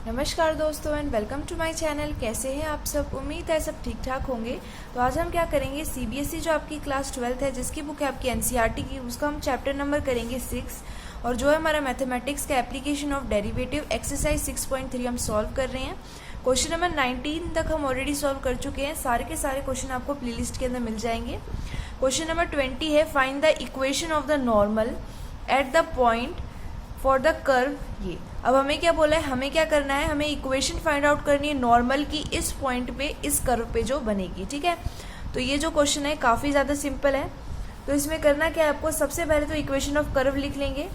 नमस्कार दोस्तों and welcome to my channel. कैसे हैं आप सब? उम्मीद है सब ठीक ठाक होंगे। तो आज हम क्या करेंगे, सीबीएसई जो आपकी क्लास 12th है, जिसकी बुक है आपकी एनसीईआरटी की, उसका हम चैप्टर नंबर करेंगे 6 और जो है हमारा मैथमेटिक्स का एप्लीकेशन ऑफ डेरिवेटिव एक्सरसाइज 6.3 हम सॉल्व कर रहे हैं। क्वेश्चन नंबर 19 तक हम ऑलरेडी सॉल्व कर चुके हैं। सारे के सारे क्वेश्चन आपको प्लेलिस्ट के अंदर मिल जाएंगे। क्वेश्चन नंबर 20 है, find the equation of the normal at the point for the curve ये। अब हमें क्या बोला है, हमें क्या करना है, हमें इक्वेशन फाइंड आउट करनी है नॉर्मल की इस पॉइंट पे, इस कर्व पे जो बनेगी। ठीक है, तो ये जो क्वेश्चन है काफ़ी ज़्यादा सिंपल है। तो इसमें करना क्या है आपको, सबसे पहले तो इक्वेशन ऑफ कर्व लिख लेंगे।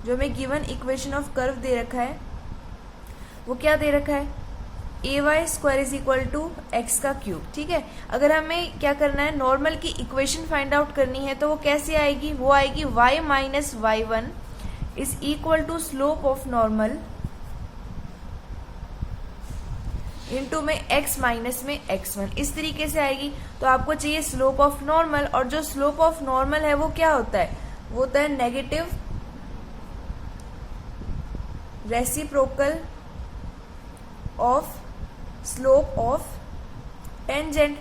जो हमें गिवन इक्वेशन ऑफ कर्व दे रखा है वो क्या दे रखा है, ay² is equal to x का क्यूब। ठीक है, अगर हमें क्या करना है, नॉर्मल की इक्वेशन फाइंड आउट करनी है तो वो कैसे आएगी, वो आएगी y minus y1 is equal to slope of normal into में x माइनस में x1, इस तरीके से आएगी। तो आपको चाहिए स्लोप ऑफ नॉर्मल, और जो स्लोप ऑफ नॉर्मल है वो क्या होता है, वो होता है negative reciprocal of slope of tangent.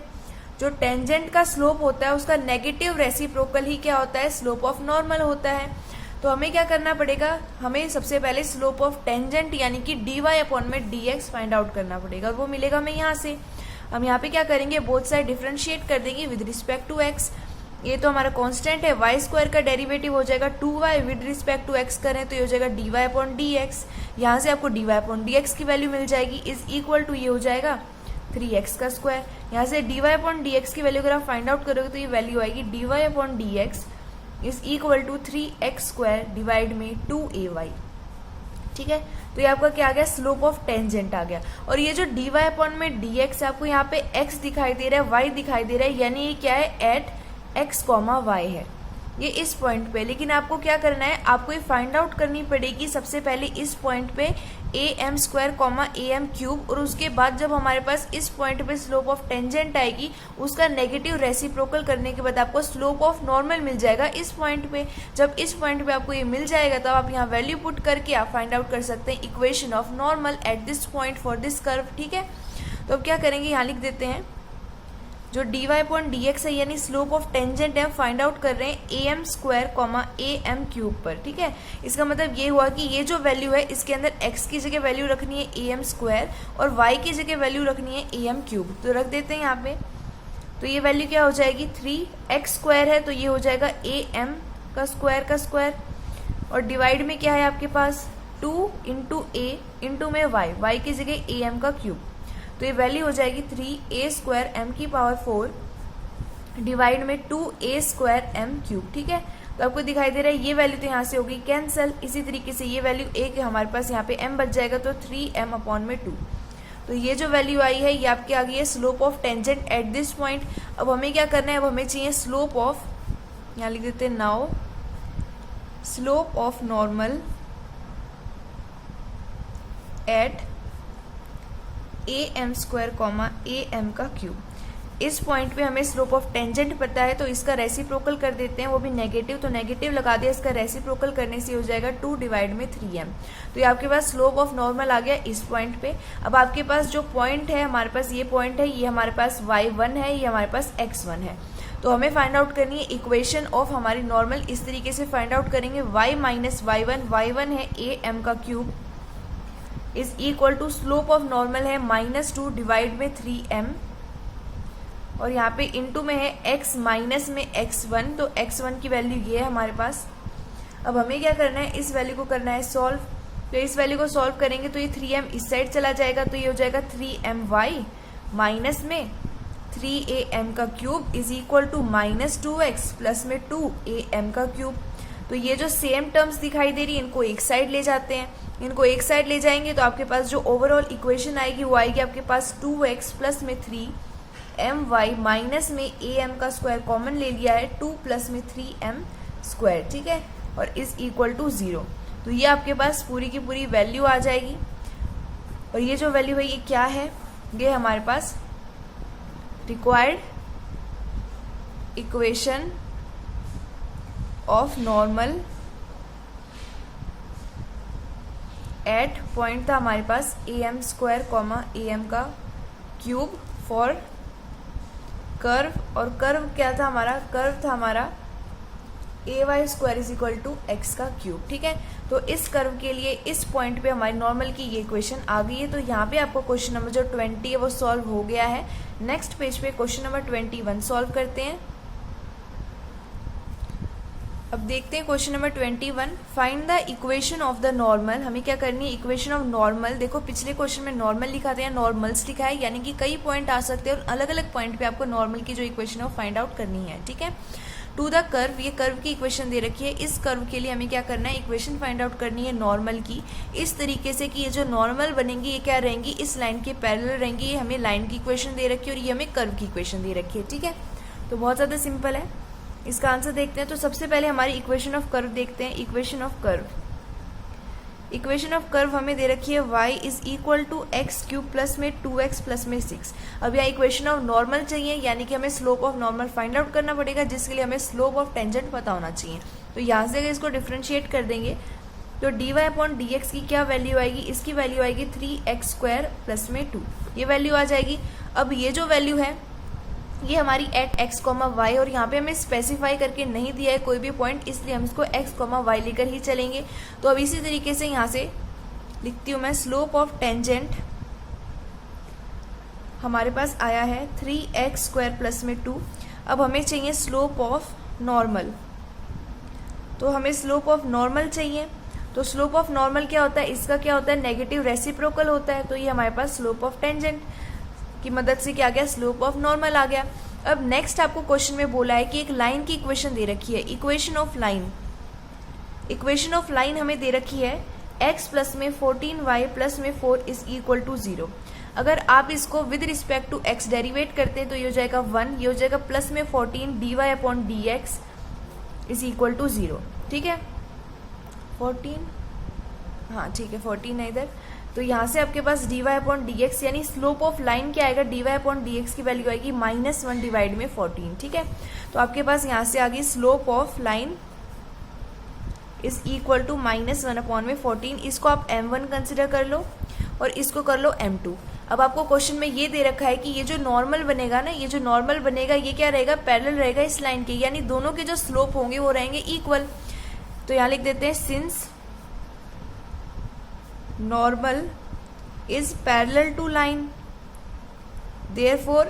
जो टेंजेंट का स्लोप होता है उसका नेगेटिव रेसिप्रोकल ही क्या होता है, स्लोप ऑफ नॉर्मल होता है। तो हमें क्या करना पड़ेगा, हमें सबसे पहले स्लोप ऑफ टेंजेंट यानी कि dy अपॉन में dx फाइंड आउट करना पड़ेगा, और वो मिलेगा हमें यहाँ से। हम यहाँ पे क्या करेंगे, बोथ साइड डिफरेंशिएट कर देंगे विद रिस्पेक्ट टू x। ये तो हमारा कांस्टेंट है, y² का डेरिवेटिव हो जाएगा 2y, with respect to x करें तो ये हो जाएगा dy अपॉन dx। यहाँ से आपको dy अपॉन dx की वैल्यू मिल जाएगी, इज इक्वल टू ये हो जाएगा 3x का स्क्वायर। यहाँ से dy अपॉन dx की वैल्यू अगर आप फाइंड आउट करोगे तो ये वैल्यू आएगी dy upon dx is equal to 3x² divide में 2ay। ठीक है, तो ये आपका क्या आ गया, स्लोप ऑफ टेंजेंट आ गया। और ये जो dy अपॉन में dx आपको यहाँ पे x दिखाई दे रहा है, y दिखाई दे रहा है, यानी ये क्या है, एट x, y है ये इस पॉइंट पे। लेकिन आपको क्या करना है, आपको ये फाइंड आउट करनी पड़ेगी सबसे पहले इस पॉइंट पे am² am3, और उसके बाद जब हमारे पास इस पॉइंट पे स्लोप ऑफ टेंजेंट आएगी उसका नेगेटिव रेसिप्रोकल करने के बाद आपको स्लोप ऑफ नॉर्मल मिल जाएगा इस पॉइंट पे। जब इस पॉइंट पे आपको ये मिल जाएगा तब आप यहाँ वैल्यू पुट करके आप फाइंड आउट कर सकते हैं equation of normal at this point for this curve. ठीक है, तो अब क्या करेंगे, यहाँ लिख देते हैं जो dy अपॉन dx है यानी स्लोप ऑफ टेंजेंट है, हम फाइंड आउट कर रहे हैं am² am3 पर। ठीक है, इसका मतलब ये हुआ कि ये जो वैल्यू है इसके अंदर x की जगह वैल्यू रखनी है am² और y की जगह वैल्यू रखनी है am3। तो रख देते हैं यहाँ पे, तो ये वैल्यू क्या हो जाएगी, 3x² है तो ये हो जाएगा am का स्क्वायर और डिवाइड में क्या है आपके पास 2 इंटू a इंटू में y की जगह am का क्यूब। तो ये वैल्यू हो जाएगी 3a² m⁴ डिवाइड में 2a² m3। ठीक है, तो आपको दिखाई दे रहा है ये वैल्यू तो यहाँ से होगी कैंसिल। इसी तरीके से ये वैल्यू एक हमारे पास यहाँ पे m बच जाएगा तो 3m अपॉन में 2। तो ये जो वैल्यू आई है ये आपकी आ गई है slope of tangent at this point. अब हमें क्या करना है, अब हमें चाहिए स्लोप ऑफ, यहाँ लिख देते हैं now slope of normal eight am², am का क्यूब। इस पॉइंट पे हमें स्लोप ऑफ टेंजेंट पता है तो इसका रेसिप्रोकल कर देते हैं, वो भी नेगेटिव, तो नेगेटिव लगा दिया, इसका रेसिप्रोकल करने से हो जाएगा 2 डिवाइड में 3m। तो ये आपके पास स्लोप ऑफ नॉर्मल आ गया इस पॉइंट पे। अब आपके पास जो पॉइंट है, हमारे पास ये पॉइंट है, ये हमारे पास y1 है, ये हमारे पास x1 है। तो हमें फाइंड आउट करनी है इक्वेशन ऑफ हमारी नॉर्मल। इस तरीके से फाइंड आउट करेंगे y माइनस y1 है am का क्यूब is equal to slope of normal है -2 डिवाइड में 3m, और यहाँ पे इनटू में है x माइनस में x1, तो x1 की वैल्यू ये है हमारे पास। अब हमें क्या करना है, इस वैल्यू को करना है सॉल्व। तो इस वैल्यू को सॉल्व करेंगे तो ये 3m इस साइड चला जाएगा, तो ये हो जाएगा 3my माइनस में 3am का क्यूब is equal to -2x plus में 2am का क्यूब। तो ये जो सेम टर्म्स दिखाई दे रही है इनको एक साइड ले जाते हैं, इनको एक साइड ले जाएंगे तो आपके पास जो ओवरऑल इक्वेशन आएगी वो आएगी आपके पास 2x प्लस में 3my माइनस में am का स्क्वायर कॉमन ले लिया है 2 प्लस में 3m²। ठीक है, और इज इक्वल टू 0। तो ये आपके पास पूरी की पूरी वैल्यू आ जाएगी, और ये जो वैल्यू है ये क्या है, ये हमारे पास required equation of normal at point था हमारे पास am स्क्वायर कॉमा am का क्यूब फॉर कर्व, और कर्व क्या था हमारा, कर्व था हमारा ay square is equal to x का क्यूब। ठीक है, तो इस कर्व के लिए इस पॉइंट पे हमारी नॉर्मल की ये इक्वेशन आ गई है। तो यहाँ पे आपको क्वेश्चन नंबर जो 20 है वो सॉल्व हो गया है। नेक्स्ट पेज पे क्वेश्चन नंबर 21 सॉल्व करते हैं। अब देखते हैं question number 21, find the equation of the normal. हमें क्या करनी है, इक्वेशन ऑफ नॉर्मल। देखो पिछले क्वेश्चन में नॉर्मल लिखा था या नॉर्मल्स लिखा है, यानी कि कई पॉइंट आ सकते हैं और अलग अलग पॉइंट पे आपको नॉर्मल की जो इक्वेशन है वो फाइंड आउट करनी है। ठीक है, टू द कर्व, ये कर्व की इक्वेशन दे रखी है। इस कर्व के लिए हमें क्या करना है, इक्वेशन फाइंड आउट करनी है नॉर्मल की, इस तरीके से कि ये जो नॉर्मल बनेंगी ये क्या रहेंगी, इस लाइन के पैरेलल रहेंगी। ये हमें लाइन की इक्वेशन दे रखी है और ये हमें कर्व की इक्वेशन दे रखी है। ठीक है, तो बहुत ज़्यादा सिंपल है। इसका आंसर देखते हैं। तो सबसे पहले हमारी इक्वेशन ऑफ कर्व देखते हैं। Equation of curve, equation of curve हमें दे रखी है y is equal to x cube plus में 2x प्लस में 6। अब यहाँ इक्वेशन ऑफ नॉर्मल चाहिए, यानी कि हमें slope of normal find out करना पड़ेगा, जिसके लिए हमें स्लोप ऑफ टेंजेंट पता होना चाहिए। तो यहाँ से अगर इसको डिफ्रेंशिएट कर देंगे तो dy अपॉन dx की क्या वैल्यू आएगी, इसकी वैल्यू आएगी 3x स्क्वायर प्लस में 2, ये वैल्यू आ जाएगी। अब ये जो वैल्यू है ये हमारी एट x कॉमा वाई, और यहाँ पे हमें स्पेसिफाई करके नहीं दिया है कोई भी पॉइंट, इसलिए हम इसको x कॉमा वाई लेकर ही चलेंगे। तो अब इसी तरीके से यहाँ से लिखती हूँ मैं, स्लोप ऑफ टेंजेंट हमारे पास आया है 3x स्क्वायर प्लस में 2। अब हमें चाहिए स्लोप ऑफ नॉर्मल, तो हमें स्लोप ऑफ नॉर्मल चाहिए। तो स्लोप ऑफ नॉर्मल क्या होता है, इसका क्या होता है, नेगेटिव रेसिप्रोकल होता है। तो ये हमारे पास स्लोप ऑफ टेंजेंट की मदद से क्या गया, स्लोप ऑफ नॉर्मल आ गया। अब नेक्स्ट आपको क्वेश्चन में बोला है कि एक लाइन की इक्वेशन दे रखी है, equation of line. Equation of line हमें दे रखी है x प्लस में 14y प्लस में 4 इज इक्वल टू 0। अगर आप इसको with respect to x derivate करते हैं तो ये हो जाएगा 1, ये हो जाएगा प्लस में 14 dy upon dx is equal to 0। ठीक है, 14, हाँ ठीक है 14 है इधर। तो यहाँ से आपके पास dy अपॉन dx, यानी स्लोप ऑफ लाइन क्या आएगा, dy अपॉन dx की वैल्यू आएगी -1 डिवाइड में 14। ठीक है, तो आपके पास यहाँ से आ गई slope of line is equal to -1 upon में 14। इसको आप m1 कंसिडर कर लो और इसको कर लो m2। अब आपको क्वेश्चन में ये दे रखा है कि ये जो नॉर्मल बनेगा ना, ये जो नॉर्मल बनेगा ये क्या रहेगा, पैरेलल रहेगा इस लाइन के, यानी दोनों के जो स्लोप होंगे वो रहेंगे इक्वल। तो यहाँ लिख देते हैं, since normal is parallel to line, therefore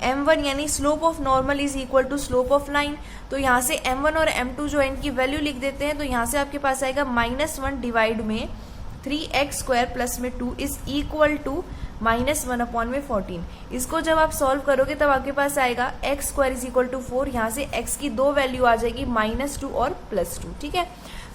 m1 यानी slope of normal is equal to slope of line. तो यहाँ से m1 और m2 जो है इनकी वैल्यू लिख देते हैं। तो यहाँ से आपके पास आएगा -1 डिवाइड में 3x स्क्वायर प्लस में 2 इज इक्वल टू -1 अपॉन में 14। इसको जब आप सॉल्व करोगे तब आपके पास आएगा x square is equal to 4। यहाँ से x की दो वैल्यू आ जाएगी -2 और +2। ठीक है,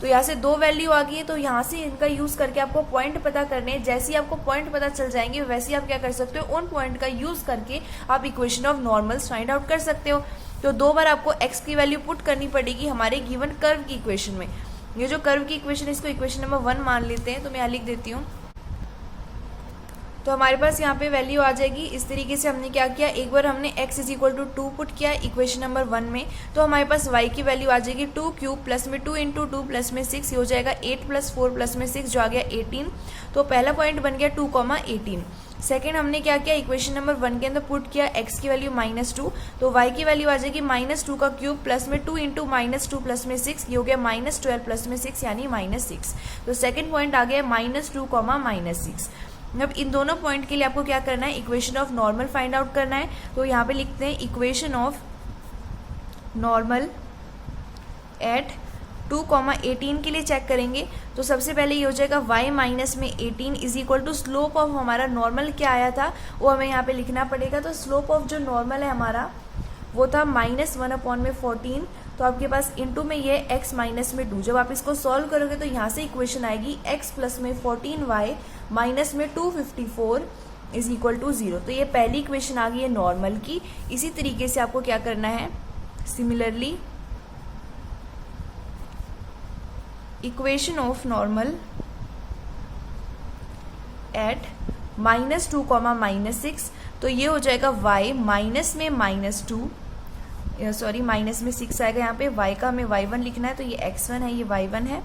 तो यहाँ से दो वैल्यू आ गई है। तो यहाँ से इनका यूज करके आपको पॉइंट पता करने हैं। जैसे ही आपको पॉइंट पता चल जाएंगे वैसे ही आप क्या कर सकते हो, उन पॉइंट का यूज करके आप equation of normals find out कर सकते हो। तो दो बार आपको x की वैल्यू पुट करनी पड़ेगी हमारे गिवन कर्व की इक्वेशन में। ये जो कर्व की इक्वेशन, इसको इक्वेशन नंबर 1 मान लेते हैं। तो मैं यहाँ लिख देती हूँ। तो हमारे पास यहाँ पे वैल्यू आ जाएगी। इस तरीके से हमने क्या किया, एक बार हमने x is equal to 2 put किया इक्वेशन नंबर 1 में, तो हमारे पास y की वैल्यू आ जाएगी 2 क्यूब प्लस में 2 इंटू 2 प्लस में 6, ये हो जाएगा 8 प्लस 4 प्लस में 6 जो आ गया 18। तो पहला पॉइंट बन गया 2,18। सेकेंड हमने क्या किया, इक्वेशन नंबर 1 के अंदर पुट किया x की वैल्यू -2, तो y की वैल्यू आ जाएगी -2 का क्यूब प्लस में 2 इंटू -2 प्लस में 6, ये हो गया -12 प्लस में 6 यानी -6। तो सेकेंड पॉइंट आ गया -2, -6। अब इन दोनों पॉइंट के लिए आपको क्या करना है, equation of normal find out करना है। तो यहाँ पे लिखते हैं इक्वेशन ऑफ नॉर्मल एट 2,18 के लिए चेक करेंगे। तो सबसे पहले ये हो जाएगा y माइनस में 18 is equal to slope of हमारा नॉर्मल क्या आया था वो हमें यहाँ पे लिखना पड़ेगा। तो स्लोप ऑफ जो नॉर्मल है हमारा वो था -1 अपॉन में 14। तो आपके पास इंटू में ये x माइनस में 2, जब आप इसको सॉल्व करोगे तो यहाँ से इक्वेशन आएगी x प्लस में 14y माइनस में 254 इज इक्वल टू 0। तो ये पहली इक्वेशन आ गई है नॉर्मल की। इसी तरीके से आपको क्या करना है, similarly equation of normal eight -2, -6, तो ये हो जाएगा y माइनस में -2, सॉरी माइनस में 6 आएगा। यहाँ पे y का हमें y1 लिखना है, तो ये x1 है, ये y1 है,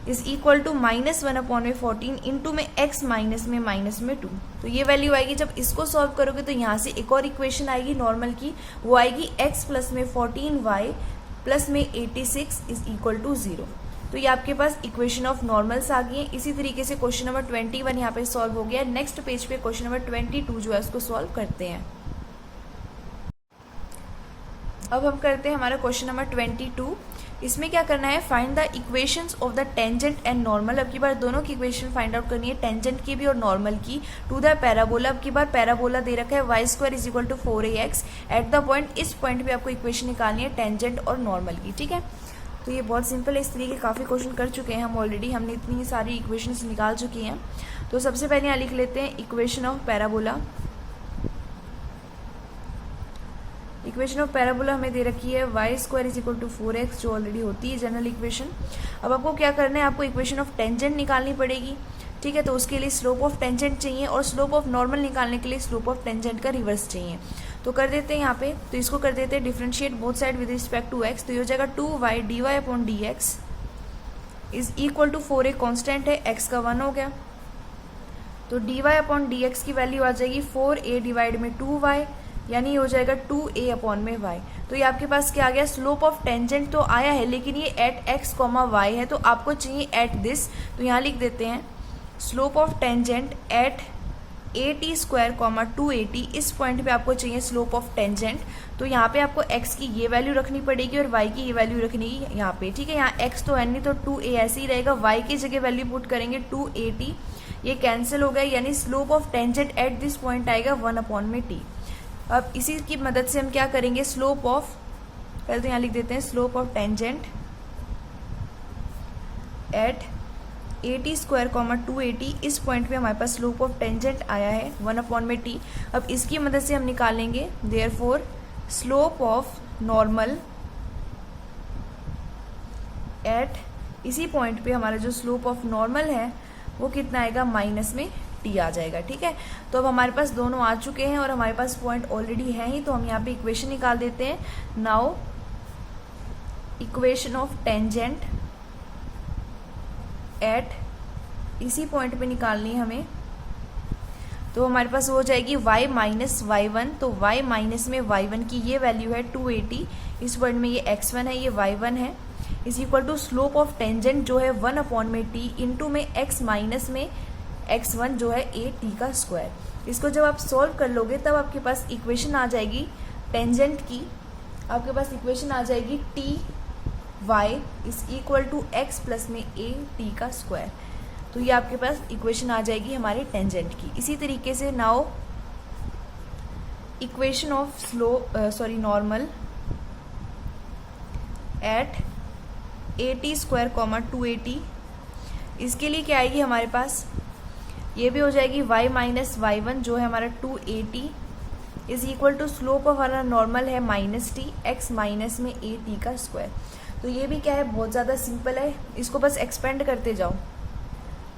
इज इक्वल टू -1/14 इंटू में x माइनस में 2। तो ये वैल्यू आएगी। जब इसको सॉल्व करोगे तो यहाँ से एक और इक्वेशन आएगी नॉर्मल की, वो आएगी x प्लस में 14y प्लस में 86 इज इक्वल टू 0। तो ये आपके पास इक्वेशन ऑफ नॉर्मल्स आ गई है। इसी तरीके से क्वेश्चन नंबर 21 यहाँ पे सॉल्व हो गया। नेक्स्ट पेज पे क्वेश्चन नंबर 22 जो है उसको सॉल्व करते हैं। अब हम करते हैं हमारा क्वेश्चन नंबर 22। इसमें क्या करना है, find the equations of the tangent and normal. अब की बार दोनों की इक्वेशन फाइंड आउट करनी है, टेंजेंट की भी और नॉर्मल की, टू द पैराबोला। अब की बार पैराबोला दे रखा है y² is equal to 4ax at the point. इस पॉइंट पे आपको इक्वेशन निकालनी है टेंजेंट और नॉर्मल की, ठीक है। तो ये बहुत सिंपल है, इस तरीके काफ़ी क्वेश्चन कर चुके हैं हम ऑलरेडी, हमने इतनी सारी इक्वेशंस निकाल चुकी हैं। तो सबसे पहले यहाँ लिख लेते हैं equation of parabola. Equation of parabola हमें दे रखी है y² is equal to 4x, जो ऑलरेडी होती है जनरल इक्वेशन। अब आपको क्या करना है, आपको इक्वेशन ऑफ टेंजेंट निकालनी पड़ेगी, ठीक है। तो उसके लिए स्लोप ऑफ टेंजेंट चाहिए और स्लोप ऑफ नॉर्मल निकालने के लिए स्लोप ऑफ टेंजेंट का रिवर्स चाहिए। तो कर देते हैं यहाँ पे, तो इसको कर देते हैं differentiate both side with respect to x। तो ये हो जाएगा 2y dy upon dx is equal to 4a constant है, x का 1 हो गया। तो dy अपॉन dx की वैल्यू आ जाएगी 4a डिवाइड में 2y, यानी ये हो जाएगा 2a अपॉन में y। तो ये आपके पास क्या आ गया, स्लोप ऑफ टेंजेंट तो आया है, लेकिन ये एट x, y है, तो आपको चाहिए एट दिस। तो यहाँ लिख देते हैं slope of tangent at at², 2at। इस पॉइंट पे आपको चाहिए स्लोप ऑफ टेंजेंट। तो यहाँ पे आपको x की ये वैल्यू रखनी पड़ेगी और y की ये वैल्यू रखनी है यहाँ पे, ठीक है। यहाँ x तो है नहीं, तो 2a ऐसे ही रहेगा, y की जगह वैल्यू पुट करेंगे 2at, ये कैंसिल हो गया, यानी slope of tangent at this point आएगा 1/t। अब इसी की मदद से हम क्या करेंगे, स्लोप ऑफ, पहले तो यहाँ लिख देते हैं slope of tangent at at², 2at। इस पॉइंट पे हमारे पास स्लोप ऑफ टेंजेंट आया है 1/t। अब इसकी मदद से हम निकालेंगे therefore slope of normal eight, इसी पॉइंट पे हमारा जो स्लोप ऑफ नॉर्मल है वो कितना आएगा, माइनस में t आ जाएगा, ठीक है। तो अब हमारे पास दोनों आ चुके हैं और हमारे पास पॉइंट ऑलरेडी है ही, तो हम यहाँ पे इक्वेशन निकाल देते हैं। Now equation of tangent at, इसी पॉइंट पे निकालनी है हमें। तो हमारे पास हो जाएगी y माइनस y1। तो y माइनस में y1 की ये वैल्यू है 280, इस पॉइंट में ये x1 है, ये y1 है, is equal to slope of tangent जो है 1/t इंटू में x माइनस में x1 जो है at²। इसको जब आप सॉल्व कर लोगे तब आपके पास इक्वेशन आ जाएगी टेंजेंट की, आपके पास इक्वेशन आ जाएगी ty is equal to x plus में at²। तो ये आपके पास इक्वेशन आ जाएगी हमारे टेंजेंट की। इसी तरीके से now equation of normal eight at², 2at। इसके लिए क्या आएगी हमारे पास, ये भी हो जाएगी y माइनस y1 जो है हमारा 2at is equal to slope of हमारा नॉर्मल है -t, x माइनस में at²। तो ये भी क्या है, बहुत ज़्यादा सिंपल है, इसको बस एक्सपेंड करते जाओ,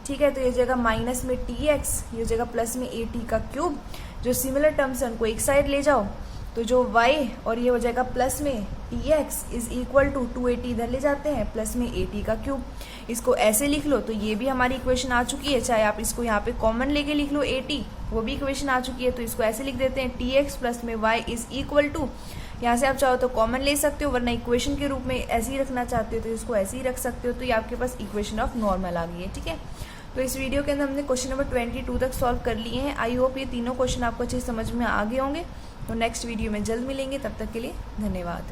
ठीक है। तो ये जगह माइनस में tx, ये जगह प्लस में at³। जो सिमिलर टर्म्स हैं उनको एक साइड ले जाओ, तो जो y और ये हो जाएगा प्लस में tx is equal to 2at इधर ले जाते हैं, प्लस में at³। इसको ऐसे लिख लो, तो ये भी हमारी इक्वेशन आ चुकी है। चाहे आप इसको यहाँ पे कॉमन लेके लिख लो at, वो भी इक्वेशन आ चुकी है। तो इसको ऐसे लिख देते हैं tx प्लस में y इज इक्वल टू, यहाँ से आप चाहो तो कॉमन ले सकते हो, वरना इक्वेशन के रूप में ऐसे ही रखना चाहते हो तो इसको ऐसे ही रख सकते हो। तो ये आपके पास इक्वेशन ऑफ नॉर्मल आ गई है, ठीक है। तो इस वीडियो के अंदर हमने क्वेश्चन नंबर 22 तक सॉल्व कर लिए हैं। आई होप ये तीनों क्वेश्चन आपको अच्छे समझ में आ गए होंगे। तो नेक्स्ट वीडियो में जल्द मिलेंगे, तब तक के लिए धन्यवाद।